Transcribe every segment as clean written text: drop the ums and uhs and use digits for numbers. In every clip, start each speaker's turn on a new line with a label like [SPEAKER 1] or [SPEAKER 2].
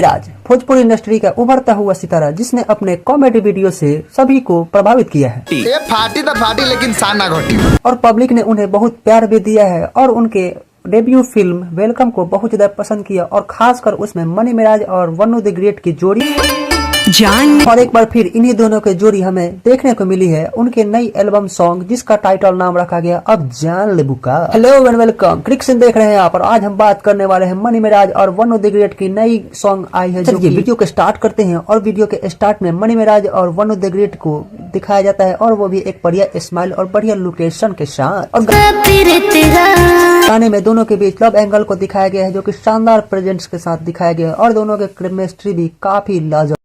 [SPEAKER 1] Miraj Bhojpuri industry का उभरता हुआ सितारा जिसने अपने कॉमेडी वीडियो से सभी को प्रभावित किया है।
[SPEAKER 2] ये फाटी तो फाटी लेकिन शान ना घटी।
[SPEAKER 1] और पब्लिक ने उन्हें बहुत प्यार भी दिया है और उनके डेब्यू फिल्म वेलकम को बहुत ज्यादा पसंद किया और खासकर उसमें मनी मिराज और वन्नू द ग्रेट की जोड़ी जान। और एक बार फिर इन्हीं दोनों की जोड़ी हमें देखने को मिली है उनके नई एल्बम सॉन्ग जिसका टाइटल नाम रखा गया अब जान ले बुका। हेलो एंड वेलकम, क्रिक्सन देख रहे हैं आप और आज हम बात करने वाले हैं मनी मिराज और वन्नू द ग्रेट की नई सॉन्ग आई है। चलिए वीडियो को स्टार्ट करते हैं और वीडियो के स्टार्ट में मनी मिराज और वन्नू द ग्रेट को दिखाया जाता है और वो भी एक बढ़िया स्माइल और बढ़िया लोकेशन के साथ। और गाने में दोनों के बीच लव एंगल को दिखाया गया है जो कि शानदार प्रेजेंट्स के साथ दिखाया गया है और दोनों के केमिस्ट्री भी काफी लाजवाब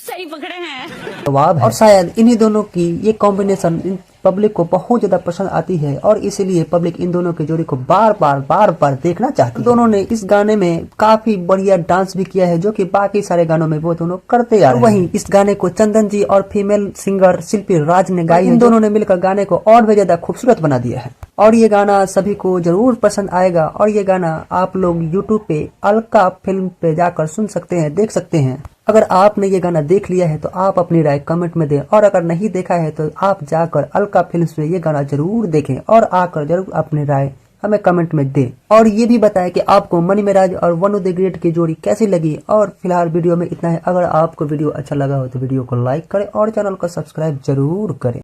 [SPEAKER 3] सही पकड़े हैं।
[SPEAKER 1] है। और शायद इन्हीं दोनों की ये कॉम्बिनेशन पब्लिक को बहुत ज्यादा पसंद आती है और इसीलिए पब्लिक इन दोनों की जोड़ी को बार बार देखना चाहती है। दोनों ने इस गाने में काफी बढ़िया डांस भी किया है जो कि बाकी सारे गानों में वो दोनों करते आ रहे हैं। वहीं इस गाने को चंदन जी और फीमेल सिंगर शिल्पी राज ने गाई है। इन दोनों ने मिलकर गाने को और भी ज्यादा खूबसूरत बना दिया है और ये गाना सभी को जरूर पसंद आएगा। और ये गाना आप लोग यूट्यूब पे अलका फिल्म पे जाकर सुन सकते हैं, देख सकते हैं। अगर आपने ये गाना देख लिया है तो आप अपनी राय कमेंट में दें और अगर नहीं देखा है तो आप जाकर अलका फिल्म में ये गाना जरूर देखें और आकर जरूर अपनी राय हमें कमेंट में दें। और ये भी बताएं कि आपको मनी मिराज और वन्नू द ग्रेट की जोड़ी कैसी लगी। और फिलहाल वीडियो में इतना है। अगर आपको वीडियो अच्छा लगा हो तो वीडियो को लाइक करें और चैनल को सब्सक्राइब जरूर करें।